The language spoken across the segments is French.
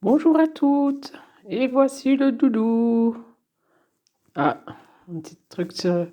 Bonjour à toutes, et voici le doudou. Ah, un petit truc sur...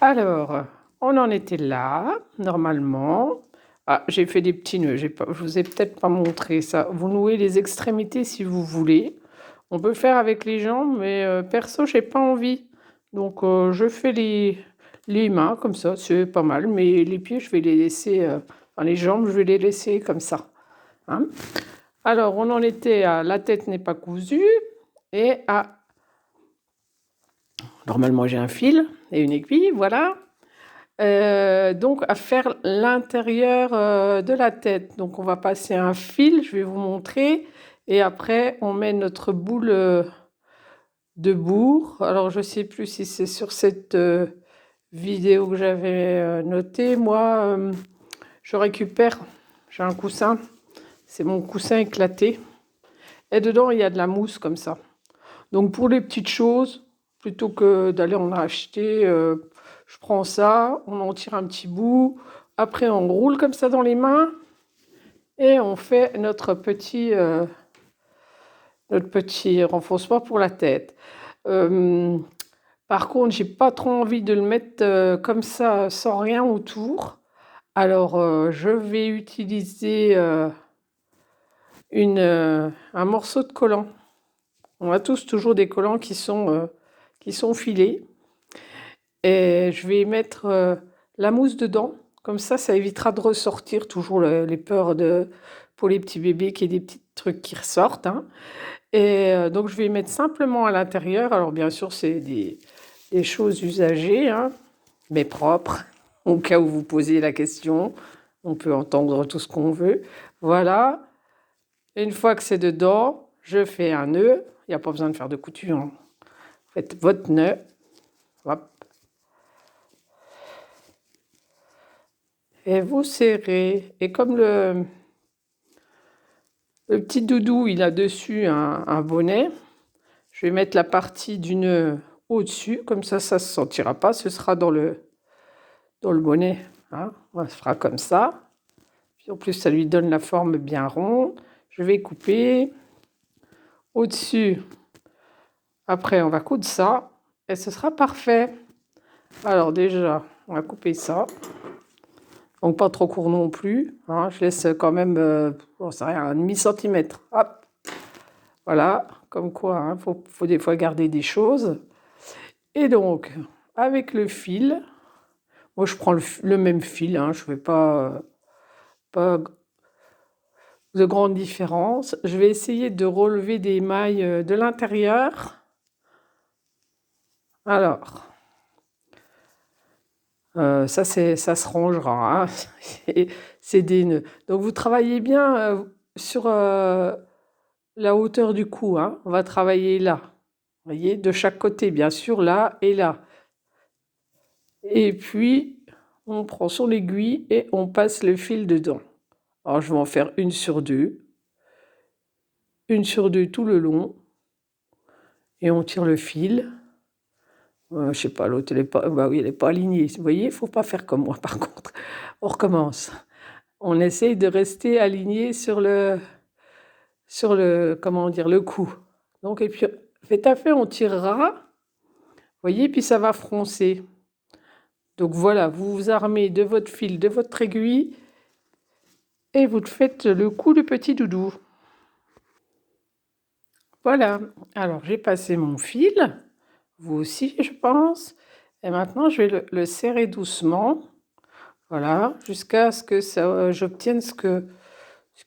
Alors, on en était là, normalement. Ah, j'ai fait des petits nœuds, je vous ai peut-être pas montré ça. Vous nouez les extrémités si vous voulez. On peut faire avec les jambes, mais perso, j'ai pas envie. Donc, je fais les mains comme ça, c'est pas mal. Mais les pieds, je vais les laisser... enfin, les jambes, je vais les laisser comme ça. Hein. Alors, on en était à la tête n'est pas cousue et à... Normalement, j'ai un fil et une aiguille, voilà. Donc, à faire l'intérieur de la tête. Donc, on va passer un fil, je vais vous montrer. Et après, on met notre boule de bourre. Alors, je ne sais plus si c'est sur cette vidéo que j'avais notée. Moi, je récupère, j'ai un coussin. C'est mon coussin éclaté. Et dedans, il y a de la mousse comme ça. Donc pour les petites choses, plutôt que d'aller en acheter, je prends ça, on en tire un petit bout, après on roule comme ça dans les mains et on fait notre petit renfoncement pour la tête. Euh, Par contre, j'ai pas trop envie de le mettre comme ça sans rien autour. Alors je vais utiliser un morceau de collant. On a tous toujours des collants qui sont filés. Et je vais mettre la mousse dedans. Comme ça évitera de ressortir toujours les peurs pour les petits bébés qu'il y ait des petits trucs qui ressortent. Hein. Et donc, je vais mettre simplement à l'intérieur. Alors, bien sûr, c'est des choses usagées, hein, mais propres. Au cas où vous posez la question, on peut entendre tout ce qu'on veut. Voilà. Une fois que c'est dedans, je fais un nœud. Il n'y a pas besoin de faire de couture. Hein. Faites votre nœud. Hop. Et vous serrez. Et comme le petit doudou, il a dessus un bonnet, je vais mettre la partie du nœud au-dessus. Comme ça ne se sentira pas. Ce sera dans le bonnet. Hein. On fera comme ça. Puis en plus, ça lui donne la forme bien ronde. Je vais couper au-dessus. Après, on va coudre ça. Et ce sera parfait. Alors déjà, on va couper ça. Donc pas trop court non plus. Hein. Je laisse quand même, oh, ça rien, un demi-centimètre. Hop, voilà, comme quoi, hein, faut des fois garder des choses. Et donc, avec le fil, moi je prends le même fil, hein, je ne fais pas de grande différence. Je vais essayer de relever des mailles de l'intérieur. Alors, ça se rangera. Hein. C'est des nœuds. Donc vous travaillez bien sur la hauteur du cou. Hein. On va travailler là. Vous voyez, de chaque côté, bien sûr, là et là. Et puis, on prend son aiguille et on passe le fil dedans. Alors, je vais en faire une sur deux tout le long. Et on tire le fil. Je sais pas, l'autre, elle est pas, bah oui, elle n'est pas alignée. Vous voyez, il ne faut pas faire comme moi, par contre. On recommence. On essaye de rester aligné comment dire, le cou. Donc, et puis, fait à fait, on tirera. Vous voyez, puis ça va froncer. Donc voilà, vous vous armez de votre fil, de votre aiguille, et vous faites le coup de petit doudou. Voilà, alors j'ai passé mon fil, vous aussi je pense, et maintenant je vais le serrer doucement, voilà, jusqu'à ce que j'obtienne ce que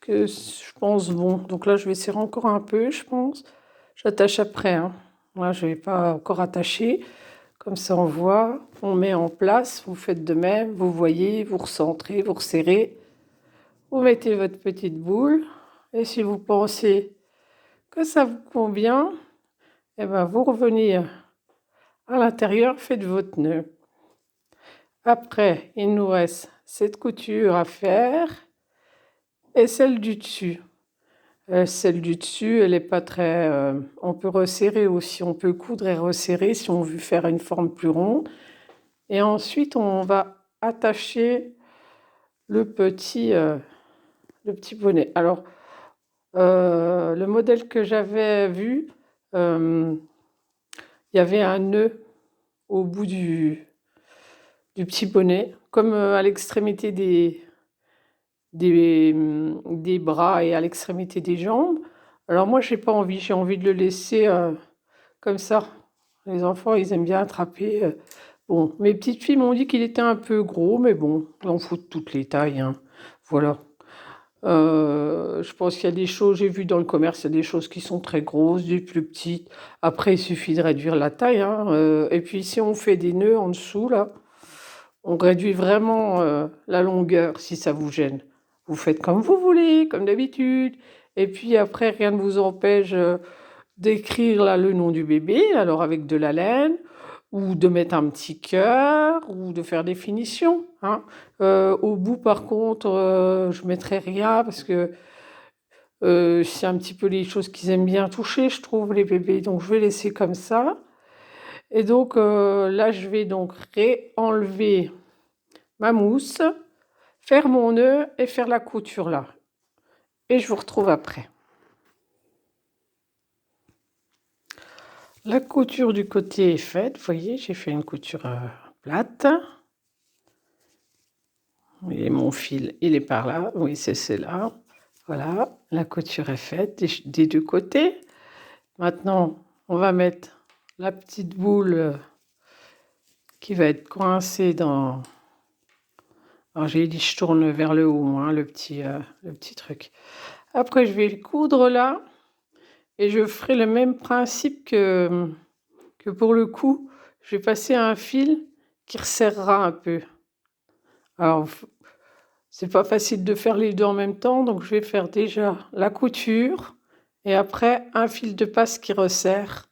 je pense bon. Donc là je vais serrer encore un peu, je pense. J'attache après, hein. Moi je ne vais pas encore attacher, comme ça on voit, on met en place, vous faites de même, vous voyez, vous recentrez, vous resserrez, vous mettez votre petite boule, et si vous pensez que ça vous convient, eh ben vous revenez à l'intérieur, faites votre nœud. Après, il nous reste cette couture à faire et celle du dessus. Celle du dessus, elle n'est pas très... on peut resserrer aussi, on peut coudre et resserrer si on veut faire une forme plus ronde. Et ensuite, on va attacher le petit bonnet. Alors, Le modèle que j'avais vu, il y avait un nœud au bout du petit bonnet, comme à l'extrémité des bras et à l'extrémité des jambes. Alors moi, j'ai pas envie, j'ai envie de le laisser comme ça. Les enfants, ils aiment bien attraper. Bon, mes petites filles m'ont dit qu'il était un peu gros, mais bon, on fout de toutes les tailles, hein. Voilà. Je pense qu'il y a des choses, j'ai vu dans le commerce, il y a des choses qui sont très grosses, des plus petites. Après, il suffit de réduire la taille, hein. Et puis, si on fait des nœuds en dessous, là, on réduit vraiment la longueur si ça vous gêne. Vous faites comme vous voulez, comme d'habitude. Et puis après, rien ne vous empêche d'écrire là le nom du bébé, alors avec de la laine, ou de mettre un petit cœur, ou de faire des finitions, hein. Au bout, par contre, je mettrai rien parce que c'est un petit peu les choses qu'ils aiment bien toucher, je trouve, les bébés. Donc je vais laisser comme ça. Et donc là, je vais donc réenlever ma mousse, faire mon nœud et faire la couture là. Et je vous retrouve après. La couture du côté est faite. Vous voyez, j'ai fait une couture plate. Et mon fil, il est par là. Oui, c'est là. Voilà, la couture est faite des deux côtés. Maintenant, on va mettre la petite boule qui va être coincée dans... Alors, j'ai dit, je tourne vers le haut, hein, le petit truc. Après, je vais coudre là. Et je ferai le même principe que pour le cou. Je vais passer un fil qui resserrera un peu. Alors, c'est pas facile de faire les deux en même temps, donc je vais faire déjà la couture et après un fil de passe qui resserre.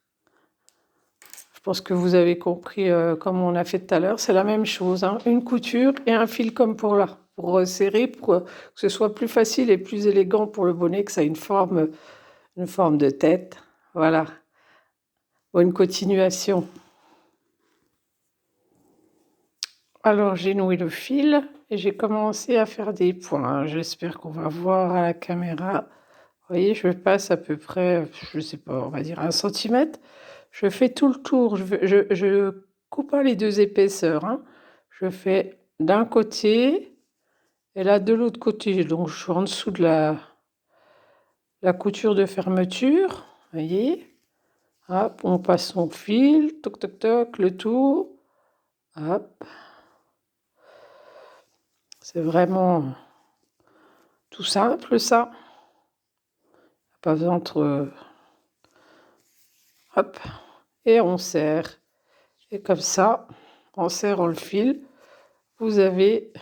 Je pense que vous avez compris comme on a fait tout à l'heure. C'est la même chose, hein. Une couture et un fil comme pour là, pour resserrer, pour que ce soit plus facile et plus élégant pour le bonnet, que ça ait une forme de tête. Voilà. Bonne continuation. Alors j'ai noué le fil et j'ai commencé à faire des points. J'espère qu'on va voir à la caméra. Vous voyez, je passe à peu près, je sais pas, on va dire 1 centimètre. Je fais tout le tour. Je coupe pas les deux épaisseurs, hein. Je fais d'un côté et là de l'autre côté. Donc je suis en dessous de la couture de fermeture. Vous voyez. Hop, on passe son fil, toc toc toc, le tour. Hop. C'est vraiment tout simple, ça. Pas besoin de... Hop. Et on serre. Et comme ça, en serrant le fil, vous avez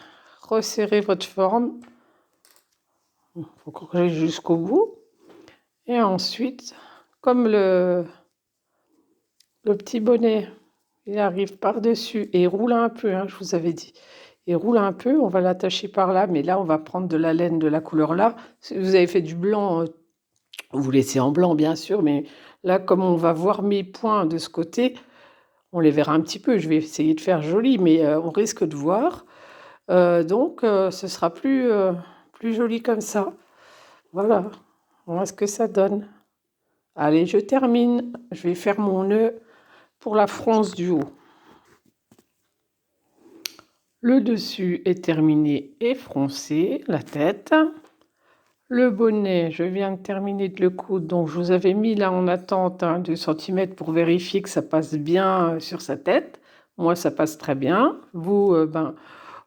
resserré votre forme. Il faut corriger jusqu'au bout. Et ensuite, comme le petit bonnet, il arrive par-dessus et il roule un peu, hein, je vous avais dit. Il roule un peu, on va l'attacher par là, mais là, on va prendre de la laine de la couleur là. Si vous avez fait du blanc, vous laissez en blanc, bien sûr, mais là, comme on va voir mes points de ce côté, on les verra un petit peu. Je vais essayer de faire joli, mais on risque de voir. Donc, ce sera plus joli comme ça. Voilà. On voit ce que ça donne. Allez, je termine. Je vais faire mon nœud pour la fronce du haut. Le dessus est terminé et froncé, la tête. Le bonnet, je viens de terminer de le coudre, donc je vous avais mis là en attente 2 centimètres pour vérifier que ça passe bien sur sa tête. Moi, ça passe très bien. Vous,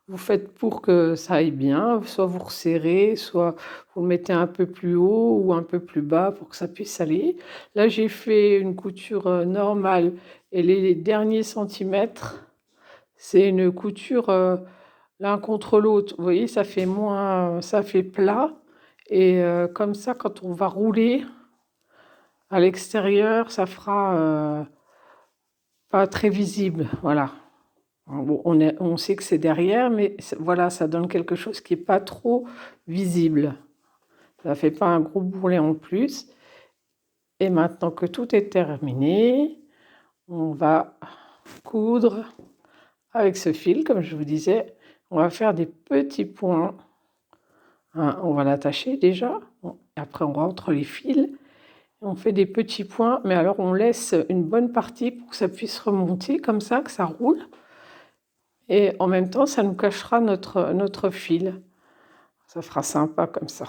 vous faites pour que ça aille bien, soit vous resserrez, soit vous le mettez un peu plus haut ou un peu plus bas pour que ça puisse aller. Là, j'ai fait une couture normale et les derniers centimètres, c'est une couture l'un contre l'autre. Vous voyez, ça fait moins, ça fait plat. Et comme ça, quand on va rouler à l'extérieur, ça fera pas très visible. Voilà. Bon, on sait que c'est derrière, mais voilà, ça donne quelque chose qui n'est pas trop visible. Ça ne fait pas un gros bourrelet en plus. Et maintenant que tout est terminé, on va coudre avec ce fil, comme je vous disais. On va faire des petits points. Hein, on va l'attacher déjà. Après, on rentre les fils. On fait des petits points, mais alors on laisse une bonne partie pour que ça puisse remonter comme ça, que ça roule. Et en même temps, ça nous cachera notre fil. Ça fera sympa comme ça.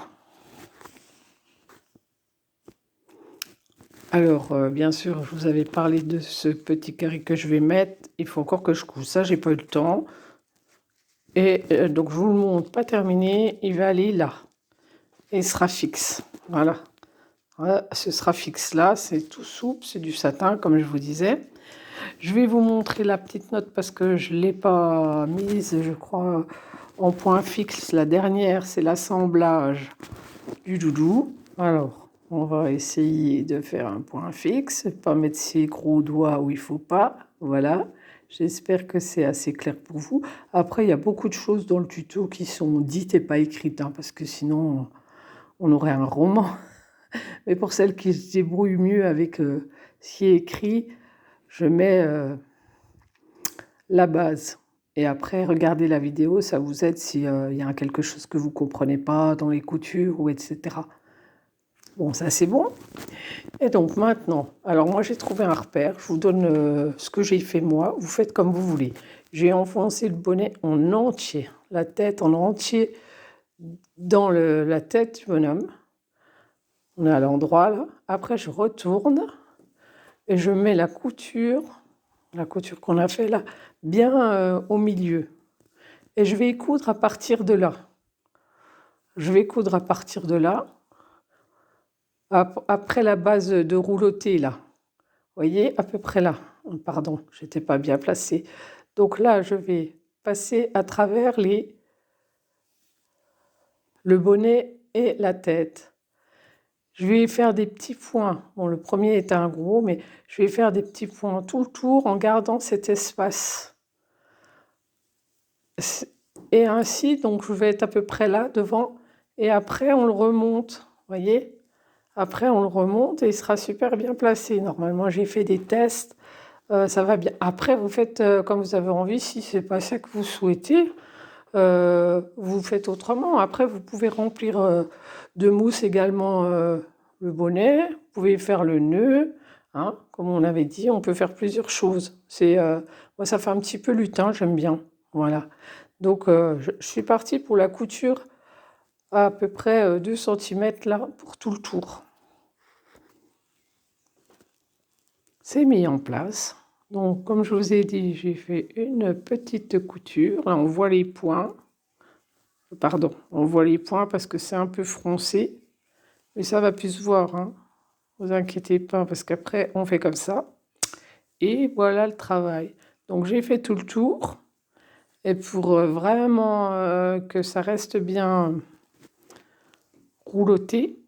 Alors, bien sûr, je vous avais parlé de ce petit carré que je vais mettre. Il faut encore que je couche. Ça, j'ai pas eu le temps. Et donc, je vous le montre, pas terminé. Il va aller là. Et il sera fixe. Voilà. Voilà, ce sera fixe là. C'est tout souple. C'est du satin, comme je vous disais. Je vais vous montrer la petite note parce que je ne l'ai pas mise, je crois, en point fixe. La dernière, c'est l'assemblage du doudou. Alors, on va essayer de faire un point fixe, pas mettre ses gros doigts où il ne faut pas. Voilà. J'espère que c'est assez clair pour vous. Après, il y a beaucoup de choses dans le tuto qui sont dites et pas écrites, hein, parce que sinon, on aurait un roman. Mais pour celles qui se débrouillent mieux avec ce qui est écrit, je mets la base. Et après, regardez la vidéo, ça vous aide s'il y a quelque chose que vous ne comprenez pas dans les coutures ou etc. Bon, ça c'est bon. Et donc maintenant, alors moi j'ai trouvé un repère, je vous donne ce que j'ai fait moi, vous faites comme vous voulez. J'ai enfoncé le bonnet en entier, la tête en entier dans la tête du bonhomme. On est à l'endroit là. Après je retourne et je mets la couture qu'on a fait là, bien au milieu. Et je vais coudre à partir de là. Je vais coudre à partir de là, après la base de rouloté là. Vous voyez, à peu près là. Pardon, j'étais pas bien placée. Donc là, je vais passer à travers le bonnet et la tête. Je vais faire des petits points. Bon, le premier est un gros, mais je vais faire des petits points tout le tour en gardant cet espace. Et ainsi, donc je vais être à peu près là devant. Et après, on le remonte. Vous voyez? Après, on le remonte et il sera super bien placé. Normalement, j'ai fait des tests. Ça va bien. Après, vous faites comme vous avez envie. Si c'est pas ça que vous souhaitez, vous faites autrement. Après, vous pouvez remplir de mousse également le bonnet. Vous pouvez faire le nœud. Hein, comme on avait dit, on peut faire plusieurs choses. Moi, ça fait un petit peu lutin, j'aime bien. Voilà. Donc, je suis partie pour la couture à peu près 2 cm là pour tout le tour. C'est mis en place. Donc, comme je vous ai dit, j'ai fait une petite couture. Là, on voit les points. Pardon, on voit les points parce que c'est un peu froncé. Mais ça va plus se voir, hein. Vous inquiétez pas, parce qu'après, on fait comme ça. Et voilà le travail. Donc, j'ai fait tout le tour. Et pour vraiment que ça reste bien rouloté,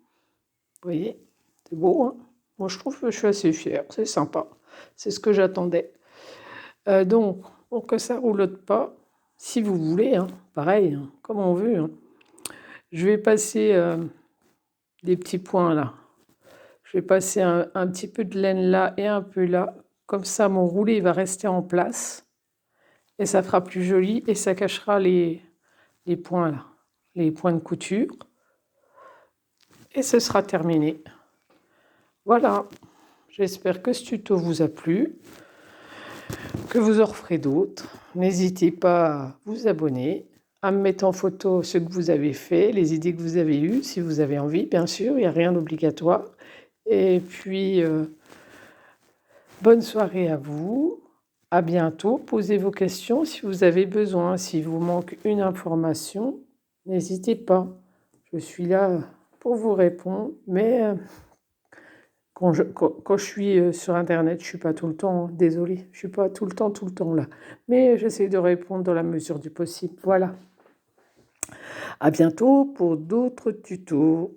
vous voyez, c'est beau, hein. Moi, je trouve que je suis assez fière. C'est sympa. C'est ce que j'attendais. Donc, pour que ça roulotte pas, si vous voulez, hein, pareil, hein, comme on veut, hein, je vais passer des petits points là. Je vais passer un petit peu de laine là et un peu là. Comme ça, mon roulé il va rester en place. Et ça fera plus joli et ça cachera les points là, les points de couture. Et ce sera terminé. Voilà. J'espère que ce tuto vous a plu, que vous en referez d'autres. N'hésitez pas à vous abonner, à me mettre en photo ce que vous avez fait, les idées que vous avez eues, si vous avez envie, bien sûr, il n'y a rien d'obligatoire. Et puis, bonne soirée à vous, à bientôt. Posez vos questions si vous avez besoin, s'il vous manque une information, n'hésitez pas. Je suis là pour vous répondre, mais quand je suis sur Internet, je ne suis pas tout le temps, hein, désolée, je ne suis pas tout le temps là. Mais j'essaie de répondre dans la mesure du possible. Voilà. À bientôt pour d'autres tutos.